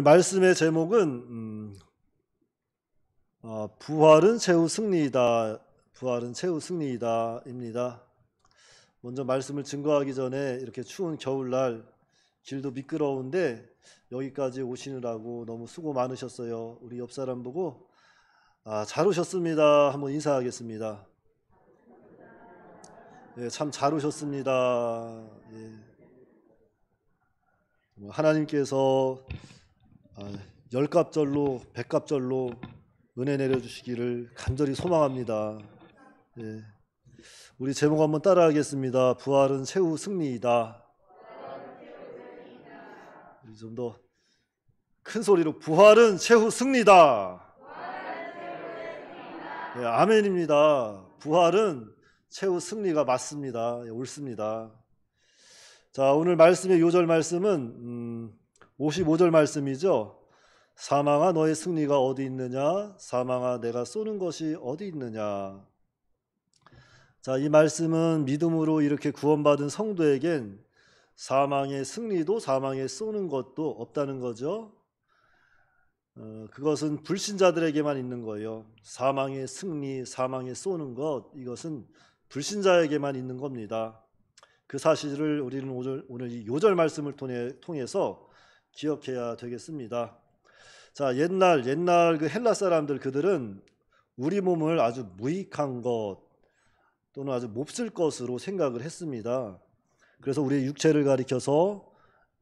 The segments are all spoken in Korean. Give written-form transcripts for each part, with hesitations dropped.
말씀의 제목은 부활은 최후 승리이다. 부활은 최후 승리이다입니다. 먼저 말씀을 증거하기 전에 이렇게 추운 겨울날 길도 미끄러운데 여기까지 오시느라고 너무 수고 많으셨어요. 우리 옆 사람 보고 잘 오셨습니다 한번 인사하겠습니다. 예, 참 잘 오셨습니다. 예. 하나님께서 열갑절로 백갑절로 은혜 내려주시기를 간절히 소망합니다. 예. 우리 제목 한번 따라하겠습니다. 부활은 최후 승리이다. 좀 더 큰 소리로 부활은 최후 승리다. 예, 아멘입니다. 부활은 최후 승리가 맞습니다. 예, 옳습니다. 자, 오늘 말씀의 요절 말씀은 55절 말씀이죠. 사망아 너의 승리가 어디 있느냐? 사망아 내가 쏘는 것이 어디 있느냐? 자, 이 말씀은 믿음으로 이렇게 구원받은 성도에겐 사망의 승리도 사망에 쏘는 것도 없다는 거죠. 그것은 불신자들에게만 있는 거예요. 사망의 승리, 사망에 쏘는 것, 이것은 불신자에게만 있는 겁니다. 그 사실을 우리는 오늘 이 요절 말씀을 통해서 기억해야 되겠습니다. 자, 옛날 그 헬라 사람들, 그들은 우리 몸을 아주 무익한 것 또는 아주 몹쓸 것으로 생각을 했습니다. 그래서 우리의 육체를 가리켜서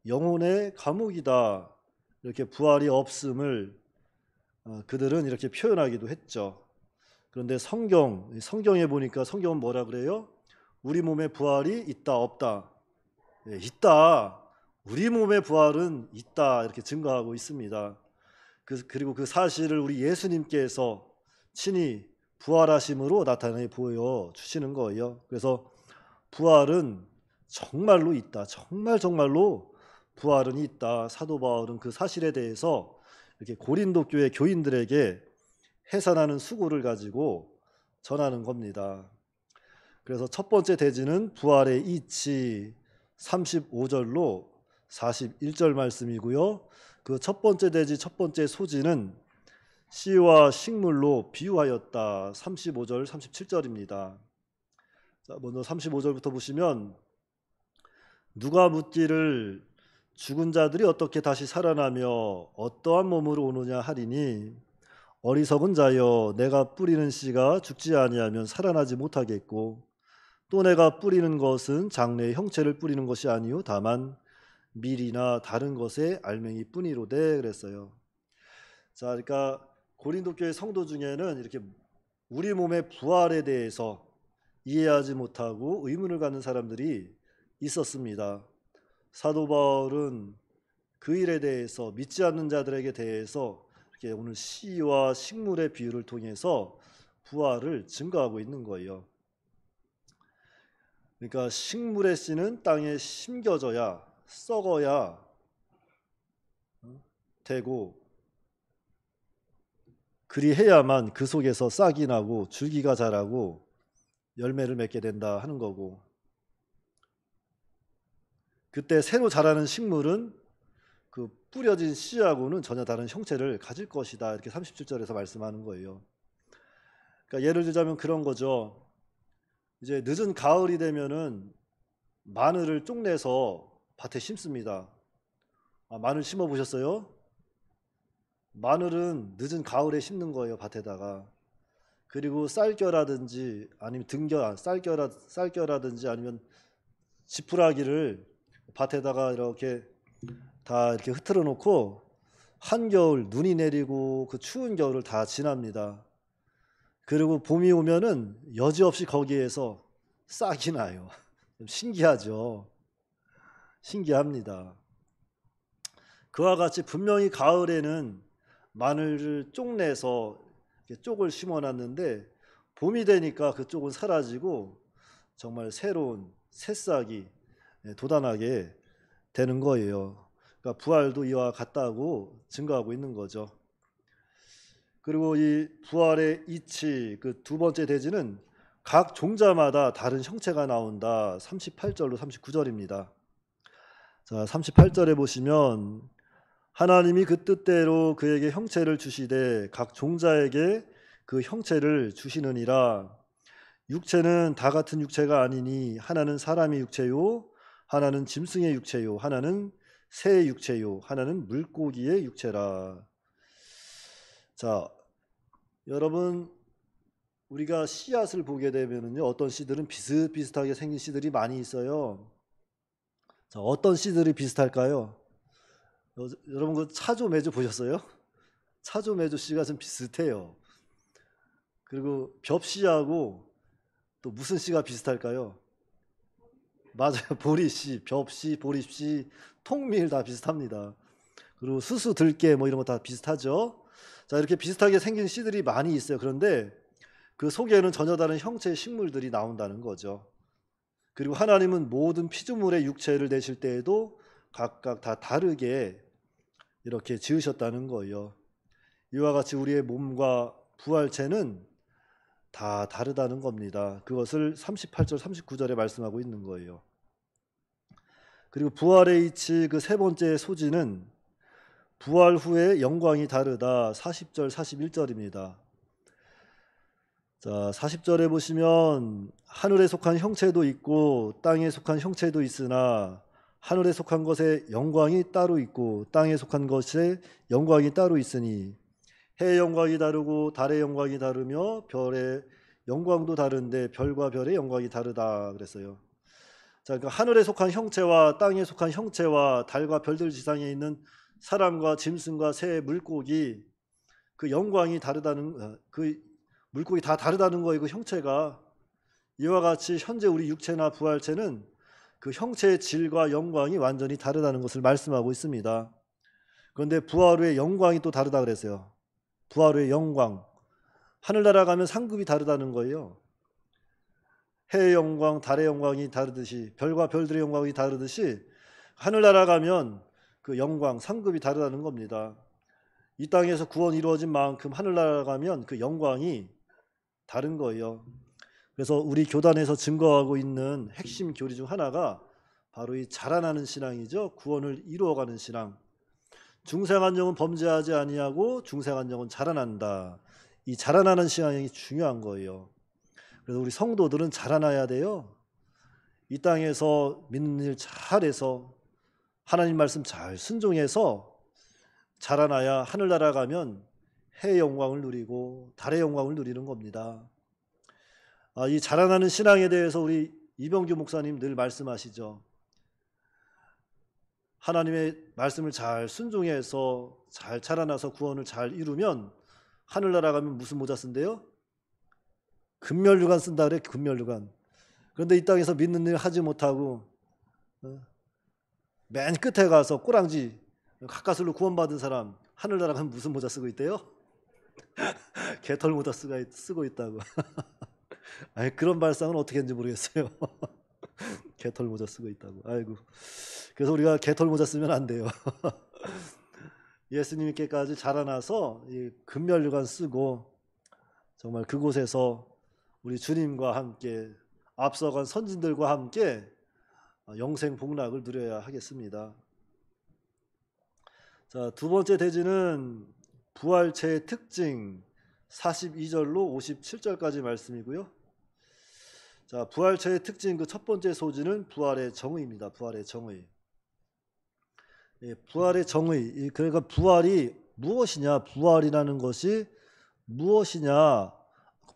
영혼의 감옥이다, 이렇게 부활이 없음을 그들은 이렇게 표현하기도 했죠. 그런데 성경에 보니까 성경은 뭐라 그래요? 우리 몸에 부활이 있다 없다? 네, 있다. 우리 몸의 부활은 있다, 이렇게 증거하고 있습니다. 그리고 그 사실을 우리 예수님께서 친히 부활하심으로 나타내 보여주시는 거예요. 그래서 부활은 정말로 있다. 정말로 부활은 있다. 사도 바울은 그 사실에 대해서 이렇게 고린도 교회 교인들에게 해산하는 수고를 가지고 전하는 겁니다. 그래서 첫 번째 대지는 부활의 이치 35절로 41절 말씀이고요. 그 첫 번째 대지 첫 번째 소지는 씨와 식물로 비유하였다. 35절 37절입니다. 자, 먼저 35절부터 보시면 누가 묻기를 죽은 자들이 어떻게 다시 살아나며 어떠한 몸으로 오느냐 하리니 어리석은 자여 내가 뿌리는 씨가 죽지 아니하면 살아나지 못하겠고 또 내가 뿌리는 것은 장래의 형체를 뿌리는 것이 아니요 다만 밀이나 다른 것의 알맹이 뿐이로되 그랬어요. 자, 그러니까 고린도 교회 성도 중에는 이렇게 우리 몸의 부활에 대해서 이해하지 못하고 의문을 갖는 사람들이 있었습니다. 사도 바울은 그 일에 대해서 믿지 않는 자들에게 대해서 이렇게 오늘 씨와 식물의 비유를 통해서 부활을 증거하고 있는 거예요. 그러니까 식물의 씨는 땅에 심겨져야 썩어야 되고 그리해야만 그 속에서 싹이 나고 줄기가 자라고 열매를 맺게 된다 하는 거고, 그때 새로 자라는 식물은 그 뿌려진 씨하고는 전혀 다른 형체를 가질 것이다, 이렇게 37절에서 말씀하는 거예요. 그러니까 예를 들자면 그런 거죠. 이제 늦은 가을이 되면은 마늘을 쪽내서 밭에 심습니다. 마늘 심어 보셨어요? 마늘은 늦은 가을에 심는 거예요, 밭에다가. 그리고 쌀겨라든지 아니면 쌀겨라든지 아니면 지푸라기를 밭에다가 이렇게 다 이렇게 흐트러 놓고 한겨울 눈이 내리고 그 추운 겨울을 다 지납니다. 그리고 봄이 오면은 여지없이 거기에서 싹이 나요. 좀 신기하죠. 신기합니다. 그와 같이 분명히 가을에는 마늘을 쪽내서 쪽을 심어놨는데 봄이 되니까 그 쪽은 사라지고 정말 새로운 새싹이 돋아나게 되는 거예요. 그러니까 부활도 이와 같다고 증거하고 있는 거죠. 그리고 이 부활의 이치 그 두 번째 대지는 각 종자마다 다른 형체가 나온다. 38절로 39절입니다. 자, 38절에 보시면 하나님이 그 뜻대로 그에게 형체를 주시되 각 종자에게 그 형체를 주시느니라. 육체는 다 같은 육체가 아니니 하나는 사람의 육체요 하나는 짐승의 육체요 하나는 새의 육체요 하나는 물고기의 육체라. 자, 여러분, 우리가 씨앗을 보게 되면은요, 어떤 씨들은 비슷비슷하게 생긴 씨들이 많이 있어요. 자, 어떤 씨들이 비슷할까요? 여러분 그 차조 매조 보셨어요? 차조 매조 씨가 좀 비슷해요. 그리고 벽씨하고 또 무슨 씨가 비슷할까요? 맞아요. 보리씨, 벽씨, 보리씨, 통밀 다 비슷합니다. 그리고 수수, 들깨 뭐 이런 거 다 비슷하죠. 자, 이렇게 비슷하게 생긴 씨들이 많이 있어요. 그런데 그 속에는 전혀 다른 형체의 식물들이 나온다는 거죠. 그리고 하나님은 모든 피조물의 육체를 내실 때에도 각각 다 다르게 이렇게 지으셨다는 거예요. 이와 같이 우리의 몸과 부활체는 다 다르다는 겁니다. 그것을 38절 39절에 말씀하고 있는 거예요. 그리고 부활의 이치 그 세 번째 소지는 부활 후에 영광이 다르다. 40절 41절입니다. 자, 40절에 보시면 하늘에 속한 형체도 있고 땅에 속한 형체도 있으나 하늘에 속한 것에 영광이 따로 있고 땅에 속한 것에 영광이 따로 있으니 해의 영광이 다르고 달의 영광이 다르며 별의 영광도 다른데 별과 별의 영광이 다르다 그랬어요. 자, 그러니까 하늘에 속한 형체와 땅에 속한 형체와 달과 별들 지상에 있는 사람과 짐승과 새, 물고기 그 영광이 다르다는 그 물고기 다 다르다는 거예요. 그 형체가 이와 같이 현재 우리 육체나 부활체는 그 형체의 질과 영광이 완전히 다르다는 것을 말씀하고 있습니다. 그런데 부활 후의 영광이 또 다르다 그랬어요. 부활 후의 영광. 하늘나라 가면 상급이 다르다는 거예요. 해의 영광, 달의 영광이 다르듯이 별과 별들의 영광이 다르듯이 하늘나라 가면 그 영광, 상급이 다르다는 겁니다. 이 땅에서 구원이 이루어진 만큼 하늘나라 가면 그 영광이 다른 거예요. 그래서 우리 교단에서 증거하고 있는 핵심 교리 중 하나가 바로 이 자라나는 신앙이죠. 구원을 이루어가는 신앙. 중생한 영은 범죄하지 아니하고 중생한 영은 자라난다. 이 자라나는 신앙이 중요한 거예요. 그래서 우리 성도들은 자라나야 돼요. 이 땅에서 믿는 일 잘해서 하나님 말씀 잘 순종해서 자라나야 하늘나라 가면 해의 영광을 누리고 달의 영광을 누리는 겁니다. 이 자라나는 신앙에 대해서 우리 이병규 목사님 늘 말씀하시죠. 하나님의 말씀을 잘 순종해서 잘 자라나서 구원을 잘 이루면 하늘나라 가면 무슨 모자 쓴대요? 금면류관 쓴다 그래. 금면류관. 그런데 이 땅에서 믿는 일 하지 못하고 맨 끝에 가서 꼬랑지 가까스로 구원받은 사람 하늘나라 가면 무슨 모자 쓰고 있대요? 개털 모자 쓰고 있다고. 아니, 그런 발상은 어떻게 했는지 모르겠어요. 개털 모자 쓰고 있다고. 아이고. 그래서 우리가 개털 모자 쓰면 안 돼요. 예수님께까지 자라나서 이 금면류관 쓰고 정말 그곳에서 우리 주님과 함께 앞서간 선진들과 함께 영생 복락을 누려야 하겠습니다. 자, 두 번째 대지는 부활체의 특징 42절로 57절까지 말씀이고요. 자, 부활체의 특징 그 첫 번째 소지는 부활의 정의입니다. 부활의 정의. 예, 부활의 정의. 그러니까 부활이 무엇이냐? 부활이라는 것이 무엇이냐?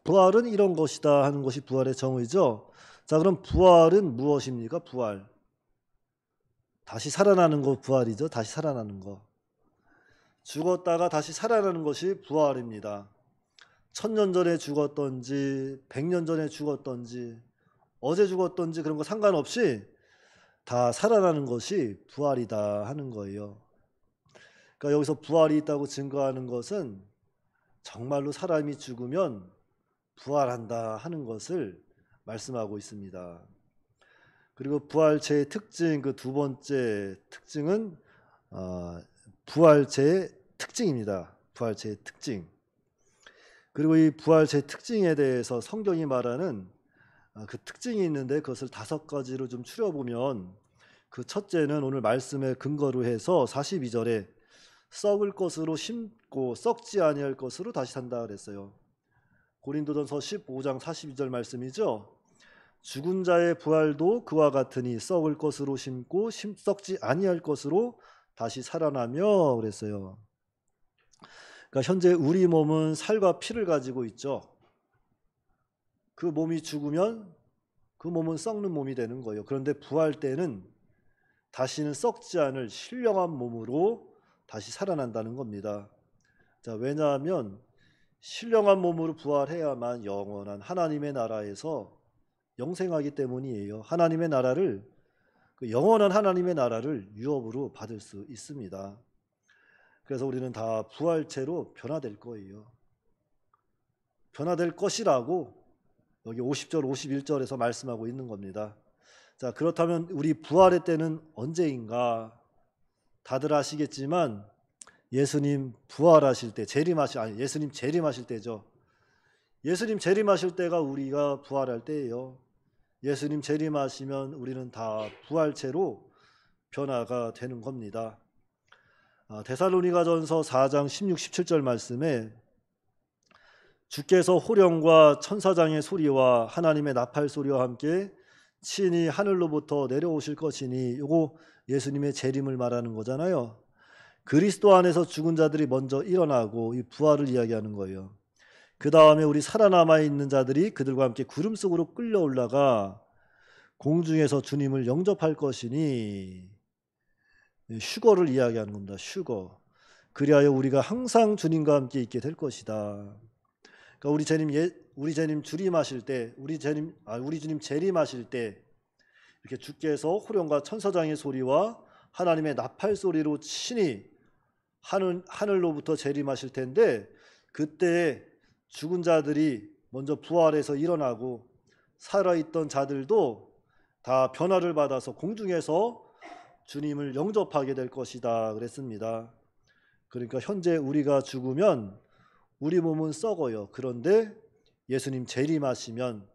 부활은 이런 것이다 하는 것이 부활의 정의죠. 자, 그럼 부활은 무엇입니까? 부활. 다시 살아나는 거 부활이죠. 다시 살아나는 거. 죽었다가 다시 살아나는 것이 부활입니다. 1000년 전에 죽었던지 100년 전에 죽었던지 어제 죽었던지 그런 거 상관없이 다 살아나는 것이 부활이다 하는 거예요. 그러니까 여기서 부활이 있다고 증거하는 것은 정말로 사람이 죽으면 부활한다 하는 것을 말씀하고 있습니다. 그리고 부활체의 특징 그 두 번째 특징은 부활체의 특징입니다. 부활체의 특징. 그리고 이 부활체의 특징에 대해서 성경이 말하는 그 특징이 있는데 그것을 5가지로 좀 추려보면 그 첫째는 오늘 말씀의 근거로 해서 42절에 썩을 것으로 심고 썩지 아니할 것으로 다시 산다 그랬어요. 고린도전서 15장 42절 말씀이죠. 죽은 자의 부활도 그와 같으니 썩을 것으로 심고 썩지 아니할 것으로 다시 살아나며 그랬어요. 그러니까 현재 우리 몸은 살과 피를 가지고 있죠. 그 몸이 죽으면 그 몸은 썩는 몸이 되는 거예요. 그런데 부활 때는 다시는 썩지 않을 신령한 몸으로 다시 살아난다는 겁니다. 자, 왜냐하면 신령한 몸으로 부활해야만 영원한 하나님의 나라에서 영생하기 때문이에요. 하나님의 나라를, 그 영원한 하나님의 나라를 유업으로 받을 수 있습니다. 그래서 우리는 다 부활체로 변화될 거예요. 변화될 것이라고 여기 50절 51절에서 말씀하고 있는 겁니다. 자, 그렇다면 우리 부활의 때는 언제인가? 다들 아시겠지만 예수님 부활하실 때, 예수님 재림하실 때죠. 예수님 재림하실 때가 우리가 부활할 때예요. 예수님 재림하시면 우리는 다 부활체로 변화가 되는 겁니다. 데살로니가전서 4장 16, 17절 말씀에 주께서 호령과 천사장의 소리와 하나님의 나팔 소리와 함께 친히 하늘로부터 내려오실 것이니, 요거 예수님의 재림을 말하는 거잖아요. 그리스도 안에서 죽은 자들이 먼저 일어나고 이 부활을 이야기하는 거예요. 그 다음에 우리 살아남아 있는 자들이 그들과 함께 구름 속으로 끌려 올라가 공중에서 주님을 영접할 것이니, 휴거를 이야기하는 겁니다. 휴거. 그리하여 우리가 항상 주님과 함께 있게 될 것이다. 그러니까 우리 주님 주림하실 때, 우리 주님 재림하실 때 이렇게 주께서 호령과 천사장의 소리와 하나님의 나팔 소리로 친히 하늘로부터 재림하실 텐데, 그때 죽은 자들이 먼저 부활해서 일어나고 살아있던 자들도 다 변화를 받아서 공중에서 주님을 영접하게 될 것이다 그랬습니다. 그러니까 현재 우리가 죽으면 우리 몸은 썩어요. 그런데 예수님 재림하시면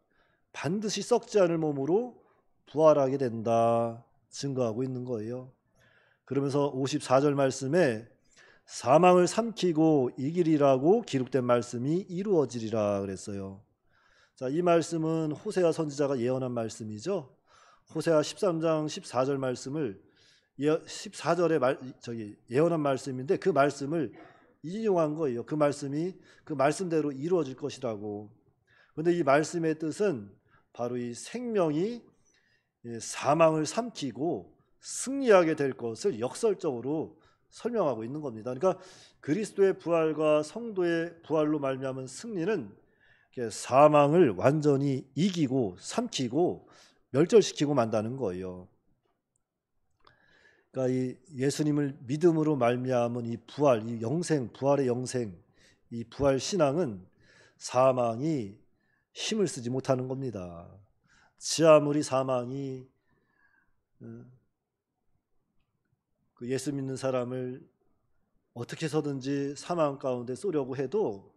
반드시 썩지 않을 몸으로 부활하게 된다 증거하고 있는 거예요. 그러면서 54절 말씀에 사망을 삼키고 이기리라고 기록된 말씀이 이루어지리라 그랬어요. 자, 이 말씀은 호세아 선지자가 예언한 말씀이죠. 호세아 13장 14절 말씀을 14절에 예언한 말씀인데, 그 말씀을 인용한 거예요. 그 말씀이 그 말씀대로 이루어질 것이라고. 그런데 이 말씀의 뜻은 바로 이 생명이 사망을 삼키고 승리하게 될 것을 역설적으로 설명하고 있는 겁니다. 그러니까 그리스도의 부활과 성도의 부활로 말미암은 승리는 사망을 완전히 이기고 삼키고 멸절시키고 만다는 거예요. 그러니까 이 예수님을 믿음으로 말미암은 이 부활, 이 영생, 부활의 영생, 이 부활 신앙은 사망이 힘을 쓰지 못하는 겁니다. 아무리 사망이 그 예수 믿는 사람을 어떻게 해서든지 사망 가운데 쏘려고 해도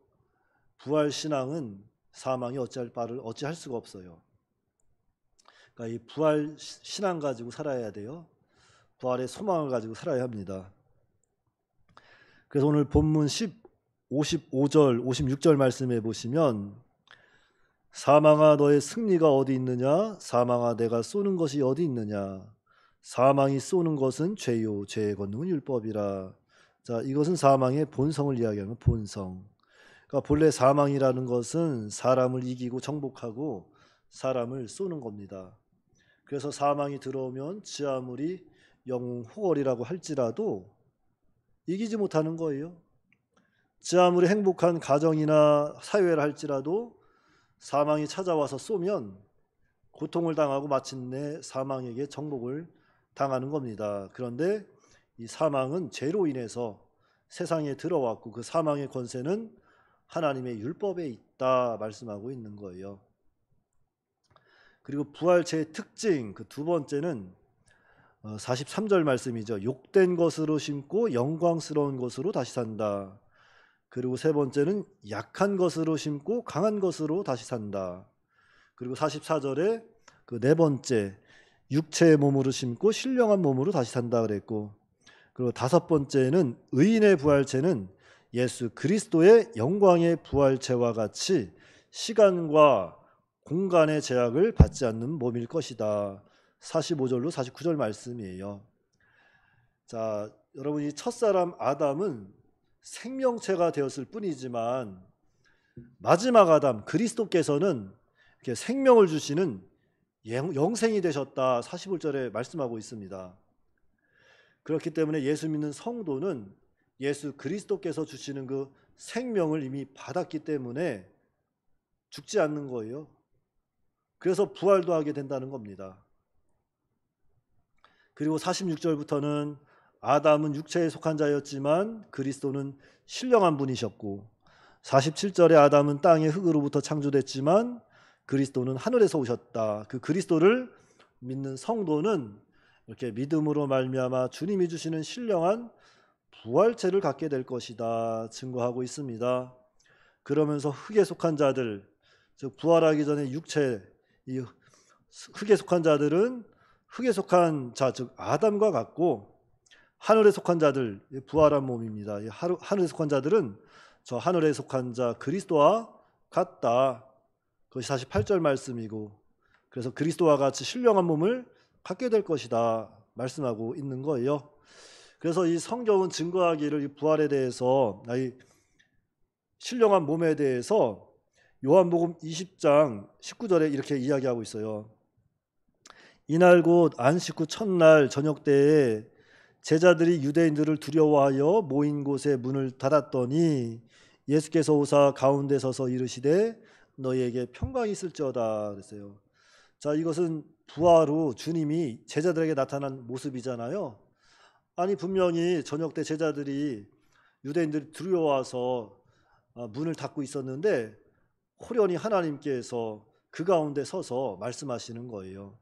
부활 신앙은 사망이 어찌할 수가 없어요. 그러니까 이 부활 신앙 가지고 살아야 돼요. 부활의 소망을 가지고 살아야 합니다. 그래서 오늘 본문 55절 56절 말씀해 보시면, 사망아 너의 승리가 어디 있느냐, 사망아 내가 쏘는 것이 어디 있느냐, 사망이 쏘는 것은 죄요 죄의 권능은 율법이라. 자, 이것은 사망의 본성을 이야기하는 본성. 그러니까 본래 사망이라는 것은 사람을 이기고 정복하고 사람을 쏘는 겁니다. 그래서 사망이 들어오면 아무리 영웅 호걸이라고 할지라도 이기지 못하는 거예요. 아무리 행복한 가정이나 사회를 할지라도 사망이 찾아와서 쏘면 고통을 당하고 마침내 사망에게 정복을 당하는 겁니다. 그런데 이 사망은 죄로 인해서 세상에 들어왔고, 그 사망의 권세는 하나님의 율법에 있다 말씀하고 있는 거예요. 그리고 부활체의 특징, 그 두 번째는 43절 말씀이죠. 욕된 것으로 심고 영광스러운 것으로 다시 산다. 그리고 세 번째는 약한 것으로 심고 강한 것으로 다시 산다. 그리고 44절에 그 네 번째, 육체의 몸으로 심고 신령한 몸으로 다시 산다 그랬고, 그리고 다섯 번째는 의인의 부활체는 예수 그리스도의 영광의 부활체와 같이 시간과 공간의 제약을 받지 않는 몸일 것이다. 45절로 49절 말씀이에요. 자, 여러분이 첫사람 아담은 생명체가 되었을 뿐이지만 마지막 아담 그리스도께서는 이렇게 생명을 주시는 영생이 되셨다. 45절에 말씀하고 있습니다. 그렇기 때문에 예수 믿는 성도는 예수 그리스도께서 주시는 그 생명을 이미 받았기 때문에 죽지 않는 거예요. 그래서 부활도 하게 된다는 겁니다. 그리고 46절부터는 아담은 육체에 속한 자였지만 그리스도는 신령한 분이셨고, 47절에 아담은 땅의 흙으로부터 창조됐지만 그리스도는 하늘에서 오셨다. 그 그리스도를 믿는 성도는 이렇게 믿음으로 말미암아 주님이 주시는 신령한 부활체를 갖게 될 것이다 증거하고 있습니다. 그러면서 흙에 속한 자들, 즉 부활하기 전에 육체, 이 흙에 속한 자들은 흙에 속한 자, 즉 아담과 같고, 하늘에 속한 자들, 부활한 몸입니다. 하늘에 속한 자들은 저 하늘에 속한 자 그리스도와 같다. 그것이 48절 말씀이고, 그래서 그리스도와 같이 신령한 몸을 갖게 될 것이다 말씀하고 있는 거예요. 그래서 이 성경은 증거하기를 이 부활에 대해서, 이 신령한 몸에 대해서 요한복음 20장 19절에 이렇게 이야기하고 있어요. 이날 곧 안식 후 첫날 저녁 때에 제자들이 유대인들을 두려워하여 모인 곳에 문을 닫았더니 예수께서 오사 가운데 서서 이르시되 너희에게 평강이 있을지어다 그랬어요. 자, 이것은 부활 후 주님이 제자들에게 나타난 모습이잖아요. 아니 분명히 저녁 때 제자들이 유대인들이 두려워와서 문을 닫고 있었는데 호련히 하나님께서 그 가운데 서서 말씀하시는 거예요.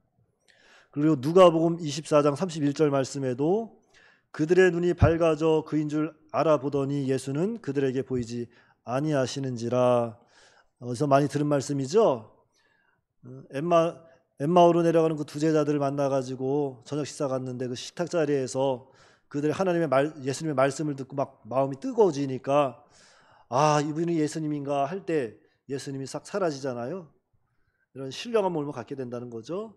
그리고 누가복음 24장 31절 말씀에도 그들의 눈이 밝아져 그인 줄 알아보더니 예수는 그들에게 보이지 아니하시는지라. 어디서 많이 들은 말씀이죠. 엠마오로 내려가는 그 두 제자들을 만나가지고 저녁 식사 갔는데 그 식탁 자리에서 그들이 예수님의 말씀을 듣고 막 마음이 뜨거워지니까 아, 이분이 예수님인가 할 때 예수님이 싹 사라지잖아요. 이런 신령한 몸을 갖게 된다는 거죠.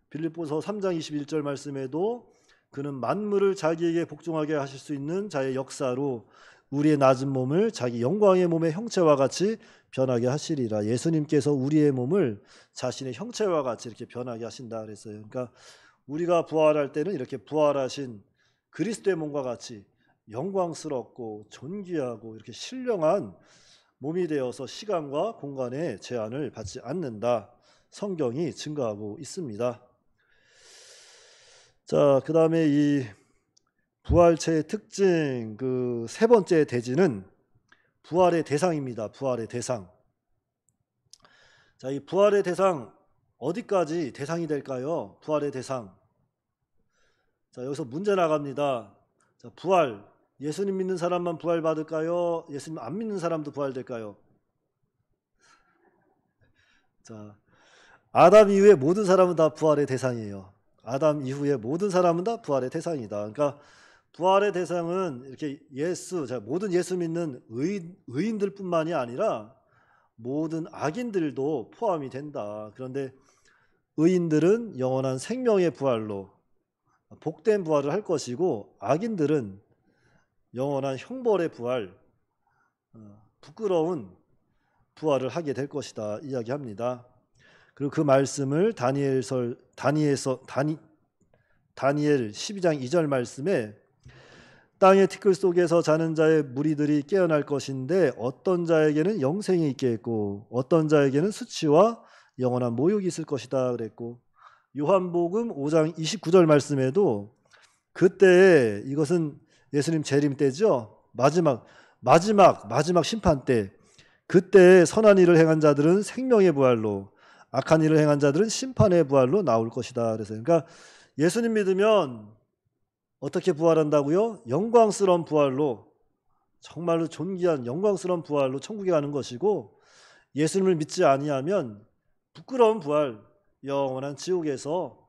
빌립보서 3장 21절 말씀에도 그는 만물을 자기에게 복종하게 하실 수 있는 자의 역사로 우리의 낮은 몸을 자기 영광의 몸의 형체와 같이 변하게 하시리라. 예수님께서 우리의 몸을 자신의 형체와 같이 이렇게 변하게 하신다 그랬어요. 그러니까 우리가 부활할 때는 이렇게 부활하신 그리스도의 몸과 같이 영광스럽고 존귀하고 이렇게 신령한 몸이 되어서 시간과 공간의 제한을 받지 않는다. 성경이 증거하고 있습니다. 자, 그 다음에 이 부활체의 특징, 그 세 번째 대지는 부활의 대상입니다. 부활의 대상. 자, 이 부활의 대상 어디까지 대상이 될까요? 부활의 대상. 자, 여기서 문제 나갑니다. 자, 부활. 예수님 믿는 사람만 부활 받을까요? 예수님 안 믿는 사람도 부활될까요? 자, 아담 이후에 모든 사람은 다 부활의 대상이에요. 아담 이후에 모든 사람은 다 부활의 대상이다. 그러니까 부활의 대상은 이렇게 모든 예수 믿는 의인들뿐만이 아니라 모든 악인들도 포함이 된다. 그런데 의인들은 영원한 생명의 부활로 복된 부활을 할 것이고, 악인들은 영원한 형벌의 부활, 부끄러운 부활을 하게 될 것이다 이야기합니다. 그리고 그 말씀을 다니엘 12장 2절 말씀에 땅의 티끌 속에서 자는 자의 무리들이 깨어날 것인데 어떤 자에게는 영생이 있겠고 어떤 자에게는 수치와 영원한 모욕이 있을 것이다 그랬고, 요한복음 5장 29절 말씀에도 그때 이것은 예수님 재림 때죠. 마지막 심판 때, 그때 선한 일을 행한 자들은 생명의 부활로, 악한 일을 행한 자들은 심판의 부활로 나올 것이다. 그래서 그러니까 예수님 믿으면 어떻게 부활한다고요? 영광스러운 부활로, 정말로 존귀한 영광스러운 부활로 천국에 가는 것이고, 예수님을 믿지 아니하면 부끄러운 부활, 영원한 지옥에서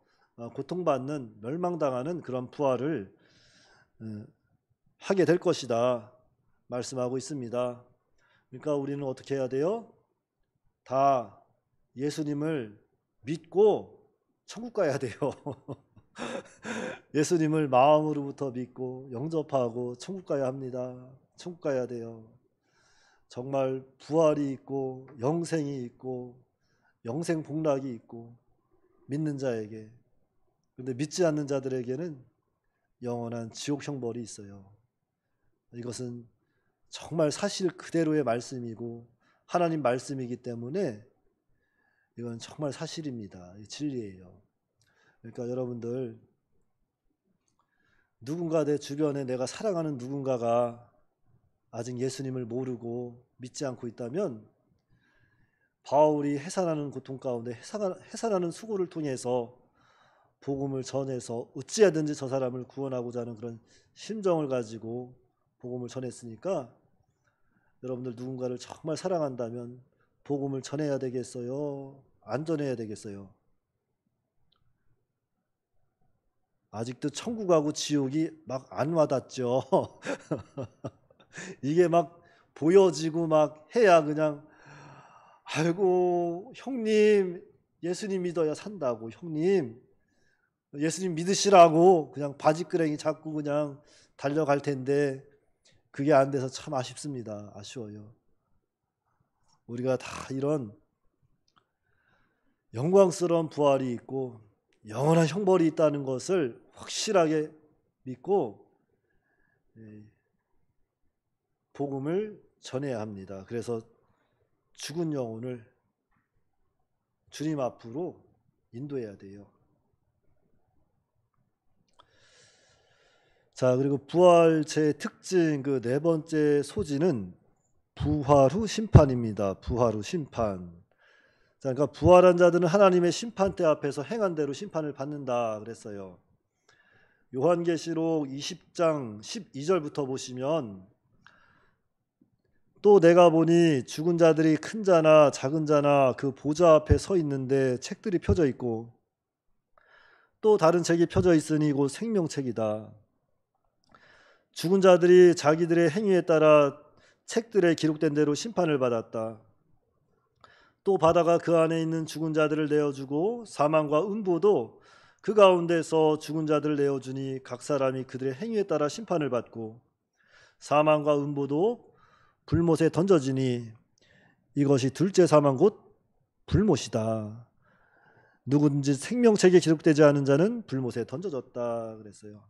고통받는 멸망당하는 그런 부활을 어, 하게 될 것이다 말씀하고 있습니다. 그러니까 우리는 어떻게 해야 돼요? 다 예수님을 믿고 천국 가야 돼요. 예수님을 마음으로부터 믿고 영접하고 천국 가야 합니다. 천국 가야 돼요. 정말 부활이 있고 영생이 있고 영생 복락이 있고 믿는 자에게. 그런데 믿지 않는 자들에게는 영원한 지옥 형벌이 있어요. 이것은 정말 사실 그대로의 말씀이고 하나님 말씀이기 때문에 이건 정말 사실입니다. 진리예요. 그러니까 여러분들, 누군가 내 주변에 내가 사랑하는 누군가가 아직 예수님을 모르고 믿지 않고 있다면 바울이 해산하는 고통 가운데 해산하는 수고를 통해서 복음을 전해서 어찌하든지 저 사람을 구원하고자 하는 그런 심정을 가지고 복음을 전했으니까 여러분들 누군가를 정말 사랑한다면 복음을 전해야 되겠어요? 안 전해야 되겠어요? 아직도 천국하고 지옥이 막 안 와닿죠. 이게 막 보여지고 막 해야 그냥 아이고 형님 예수님 믿어야 산다고, 형님 예수님 믿으시라고 그냥 바지끄레기 잡고 그냥 달려갈 텐데 그게 안 돼서 참 아쉽습니다. 아쉬워요. 우리가 다 이런 영광스러운 부활이 있고 영원한 형벌이 있다는 것을 확실하게 믿고 복음을 전해야 합니다. 그래서 죽은 영혼을 주님 앞으로 인도해야 돼요. 자, 그리고 부활체의 특징 그 네 번째 소지는 부활 후 심판입니다. 부활 후 심판. 자, 그러니까 부활한 자들은 하나님의 심판대 앞에서 행한 대로 심판을 받는다 그랬어요. 요한계시록 20장 12절부터 보시면 또 내가 보니 죽은 자들이 큰 자나 작은 자나 그 보좌 앞에 서 있는데 책들이 펴져 있고 또 다른 책이 펴져 있으니 곧 생명책이다. 죽은 자들이 자기들의 행위에 따라 책들에 기록된 대로 심판을 받았다. 또 바다가 그 안에 있는 죽은 자들을 내어주고 사망과 음부도 그 가운데서 죽은 자들을 내어주니 각 사람이 그들의 행위에 따라 심판을 받고 사망과 음부도 불못에 던져지니 이것이 둘째 사망 곧 불못이다. 누구든지 생명책에 기록되지 않은 자는 불못에 던져졌다 그랬어요.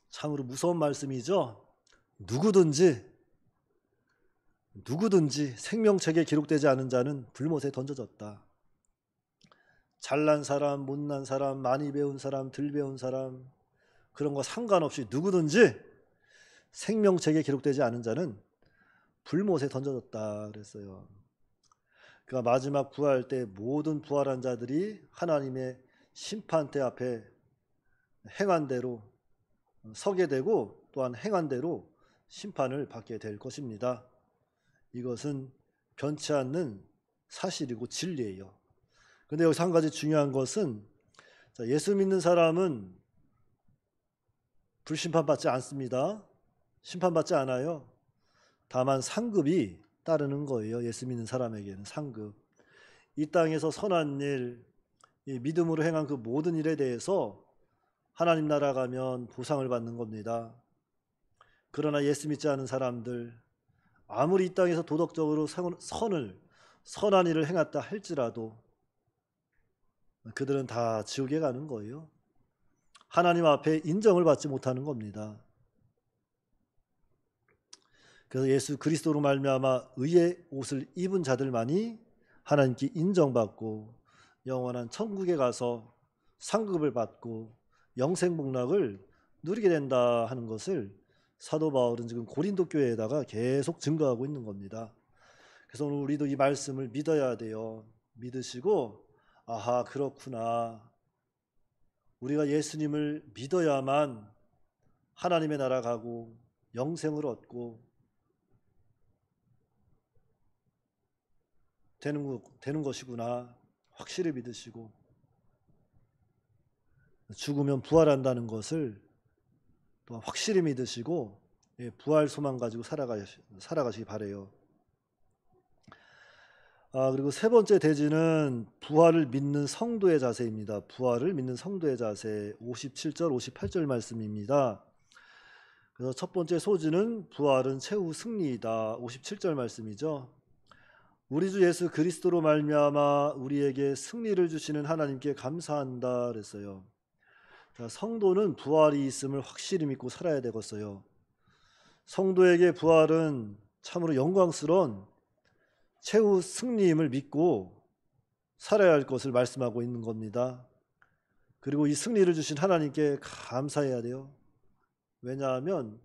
참으로 무서운 말씀이죠. 누구든지 생명책에 기록되지 않은 자는 불못에 던져졌다. 잘난 사람, 못난 사람, 많이 배운 사람, 덜 배운 사람 그런 거 상관없이 누구든지 생명책에 기록되지 않은 자는 불못에 던져졌다 그랬어요. 그러니까 마지막 부활 때 모든 부활한 자들이 하나님의 심판대 앞에 행한 대로 서게 되고 또한 행한 대로 심판을 받게 될 것입니다. 이것은 변치 않는 사실이고 진리예요. 그런데 여기서 한 가지 중요한 것은 예수 믿는 사람은 불심판받지 않습니다. 심판받지 않아요. 다만 상급이 따르는 거예요. 예수 믿는 사람에게는 상급. 이 땅에서 선한 일, 믿음으로 행한 그 모든 일에 대해서 하나님 나라 가면 보상을 받는 겁니다. 그러나 예수 믿지 않은 사람들, 아무리 이 땅에서 도덕적으로 선한 일을 행했다 할지라도 그들은 다 지옥에 가는 거예요. 하나님 앞에 인정을 받지 못하는 겁니다. 그래서 예수 그리스도로 말미암아 의의 옷을 입은 자들만이 하나님께 인정받고 영원한 천국에 가서 상급을 받고 영생복락을 누리게 된다 하는 것을 사도 바울은 지금 고린도 교회에다가 계속 증거하고 있는 겁니다. 그래서 오늘 우리도 이 말씀을 믿어야 돼요. 믿으시고 아하 그렇구나. 우리가 예수님을 믿어야만 하나님의 나라 가고 영생을 얻고 되는 것이구나. 확실히 믿으시고 죽으면 부활한다는 것을 또 확실히 믿으시고 부활 소망 가지고 살아가시기 바래요. 그리고 세 번째 대지는 부활을 믿는 성도의 자세입니다. 부활을 믿는 성도의 자세 57절 58절 말씀입니다. 그래서 첫 번째 소지는 부활은 최후 승리이다. 57절 말씀이죠. 우리 주 예수 그리스도로 말미암아 우리에게 승리를 주시는 하나님께 감사한다 그랬어요. 자, 성도는 부활이 있음을 확실히 믿고 살아야 되겠어요. 성도에게 부활은 참으로 영광스러운 최후 승리임을 믿고 살아야 할 것을 말씀하고 있는 겁니다. 그리고 이 승리를 주신 하나님께 감사해야 돼요. 왜냐하면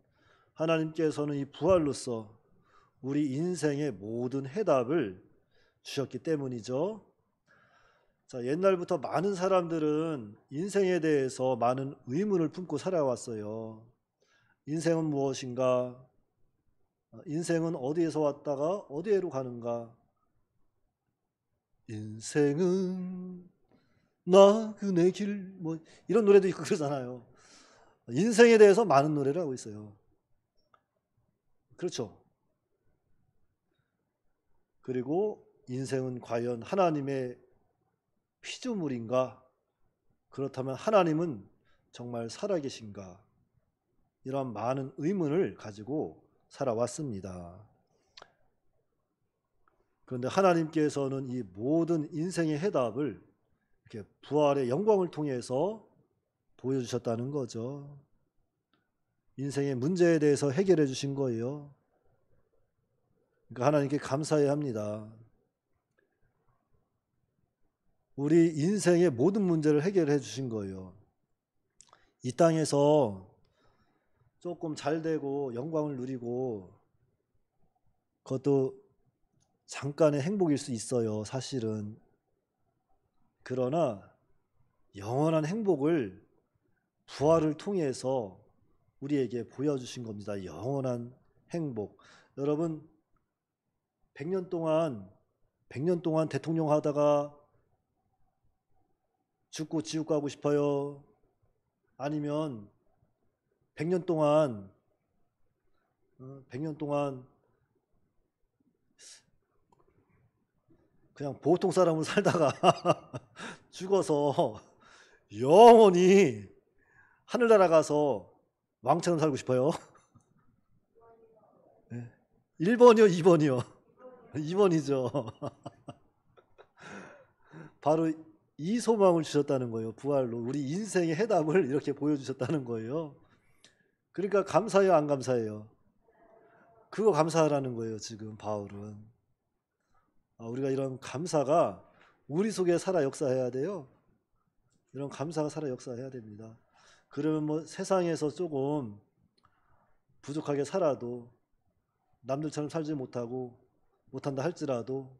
하나님께서는 이 부활로서 우리 인생의 모든 해답을 주셨기 때문이죠. 자, 옛날부터 많은 사람들은 인생에 대해서 많은 의문을 품고 살아왔어요. 인생은 무엇인가? 인생은 어디에서 왔다가 어디로 가는가? 인생은 나그네 길, 뭐 이런 노래도 있고 그러잖아요. 인생에 대해서 많은 노래를 하고 있어요. 그렇죠. 그리고 인생은 과연 하나님의 피조물인가? 그렇다면 하나님은 정말 살아계신가? 이런 많은 의문을 가지고 살아왔습니다. 그런데 하나님께서는 이 모든 인생의 해답을 이렇게 부활의 영광을 통해서 보여주셨다는 거죠. 인생의 문제에 대해서 해결해 주신 거예요. 그러니까 하나님께 감사해야 합니다. 우리 인생의 모든 문제를 해결해 주신 거예요. 이 땅에서 조금 잘 되고 영광을 누리고 그것도 잠깐의 행복일 수 있어요. 사실은. 그러나 영원한 행복을 부활을 통해서 우리에게 보여주신 겁니다. 영원한 행복. 여러분 100년 동안 대통령 하다가 죽고 지옥 가고 싶어요? 아니면 100년 동안 그냥 보통 사람으로 살다가 죽어서 영원히 하늘나라 가서 왕처럼 살고 싶어요? 1번이요, 2번이요? 2번이죠. 바로 이 소망을 주셨다는 거예요. 부활로 우리 인생의 해답을 이렇게 보여주셨다는 거예요. 그러니까 감사해요, 안 감사해요? 그거 감사하라는 거예요. 지금 바울은. 우리가 이런 감사가 우리 속에 살아 역사해야 돼요. 이런 감사가 살아 역사해야 됩니다. 그러면 뭐 세상에서 조금 부족하게 살아도 남들처럼 살지 못한다 할지라도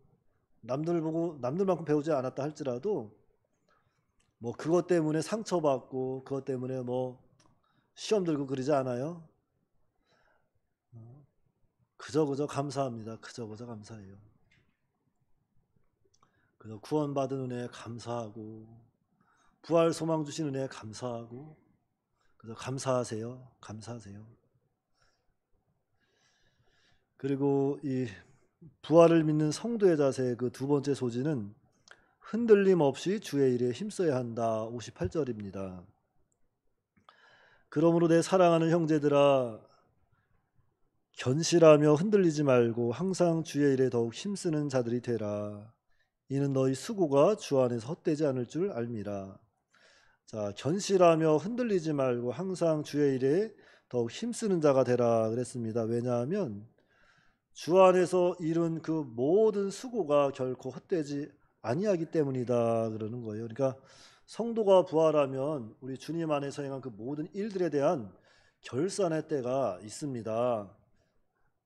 남들 보고 남들만큼 배우지 않았다 할지라도 뭐 그것 때문에 상처받고 그것 때문에 뭐 시험 들고 그러지 않아요. 그저 감사합니다. 그저 감사해요. 그저 구원받은 은혜에 감사하고 부활 소망 주신 은혜에 감사하고 그저 감사하세요. 그리고 이 부활을 믿는 성도의 자세의 그 두 번째 소지는 흔들림 없이 주의 일에 힘써야 한다. 58절입니다. 그러므로 내 사랑하는 형제들아 견실하며 흔들리지 말고 항상 주의 일에 더욱 힘쓰는 자들이 되라. 이는 너희 수고가 주 안에서 헛되지 않을 줄 알미라. 자, 견실하며 흔들리지 말고 항상 주의 일에 더욱 힘쓰는 자가 되라 그랬습니다. 왜냐하면 주 안에서 이룬 그 모든 수고가 결코 헛되지 아니하기 때문이다 그러는 거예요. 그러니까 성도가 부활하면 우리 주님 안에서 행한 그 모든 일들에 대한 결산의 때가 있습니다.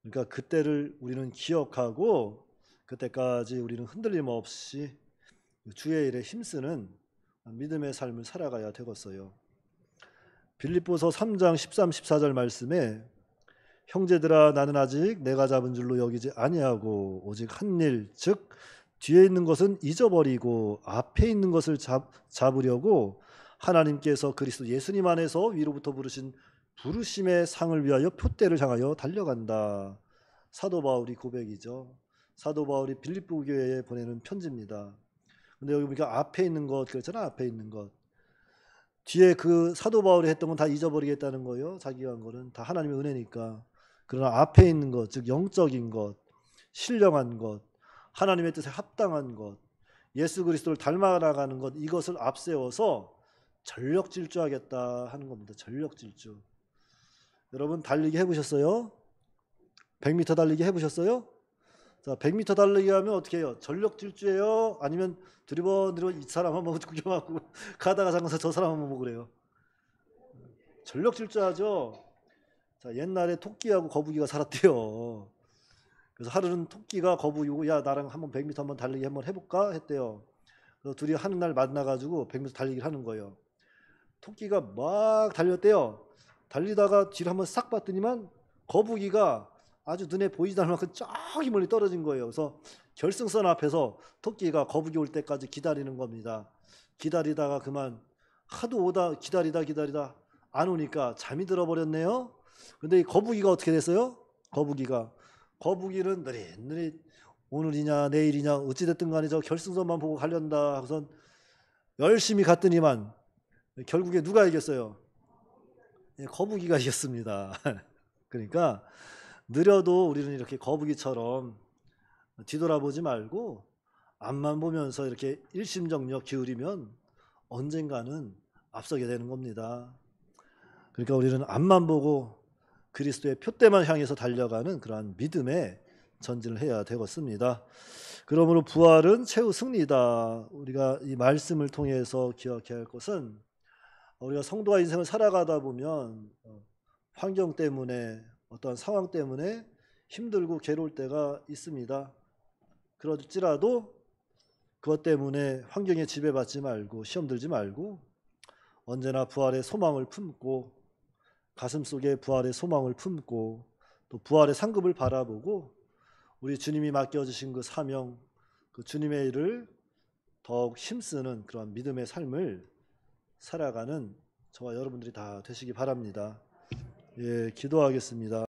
그러니까 그때를 우리는 기억하고 그때까지 우리는 흔들림 없이 주의 일에 힘쓰는 믿음의 삶을 살아가야 되겠어요. 빌립보서 3장 13, 14절 말씀에 형제들아 나는 아직 내가 잡은 줄로 여기지 아니하고 오직 한 일 즉 뒤에 있는 것은 잊어버리고 앞에 있는 것을 잡으려고 하나님께서 그리스도 예수님 안에서 위로부터 부르신 부르심의 상을 위하여 표대를 향하여 달려간다. 사도 바울이 고백이죠. 사도 바울이 빌립보 교회에 보내는 편지입니다. 근데 여기 보니까 앞에 있는 것 그랬잖아. 앞에 있는 것. 뒤에 그 사도 바울이 했던 건 다 잊어버리겠다는 거예요. 자기가 한 거는 다 하나님의 은혜니까. 그러나 앞에 있는 것, 즉 영적인 것, 신령한 것, 하나님의 뜻에 합당한 것, 예수 그리스도를 닮아나가는 것, 이것을 앞세워서 전력 질주하겠다 하는 겁니다. 전력 질주. 여러분 달리기 해보셨어요? 100m 달리기 해보셨어요? 자, 100m 달리기 하면 어떻게 해요? 전력 질주예요? 아니면 두리번 이 사람 한번 구경하고 가다가 잠가서 저 사람 한번 보고 그래요? 전력 질주하죠. 자, 옛날에 토끼하고 거북이가 살았대요. 그래서 하루는 토끼가 거북이고 야 나랑 한번 100m 한번 달리기 한번 해볼까 했대요. 그래서 둘이 하는 날 만나가지고 100m 달리기를 하는 거예요. 토끼가 막 달렸대요. 달리다가 뒤를 한번 싹 봤더니만 거북이가 아주 눈에 보이지 않을 만큼 저기 멀리 떨어진 거예요. 그래서 결승선 앞에서 토끼가 거북이 올 때까지 기다리는 겁니다. 기다리다가 그만 하도 오다 기다리다 안 오니까 잠이 들어버렸네요. 근데 이 거북이가 어떻게 됐어요? 거북이는 느릿느릿 오늘이냐 내일이냐 어찌됐든 간에 저 결승선만 보고 가련다 하고선 열심히 갔더니만 결국에 누가 이겼어요? 거북이가 이겼습니다. 그러니까 느려도 우리는 이렇게 거북이처럼 뒤돌아보지 말고 앞만 보면서 이렇게 일심정력 기울이면 언젠가는 앞서게 되는 겁니다. 그러니까 우리는 앞만 보고 그리스도의 표대만 향해서 달려가는 그러한 믿음의 전진을 해야 되겠습니다. 그러므로 부활은 최후 승리다. 우리가 이 말씀을 통해서 기억해야 할 것은 우리가 성도와 인생을 살아가다 보면 환경 때문에 어떠한 상황 때문에 힘들고 괴로울 때가 있습니다. 그럴지라도 그것 때문에 환경에 지배받지 말고 시험 들지 말고 언제나 부활의 소망을 품고 가슴속에 부활의 소망을 품고 또 부활의 상급을 바라보고 우리 주님이 맡겨주신 그 사명, 그 주님의 일을 더욱 힘쓰는 그런 믿음의 삶을 살아가는 저와 여러분들이 다 되시기 바랍니다. 예, 기도하겠습니다.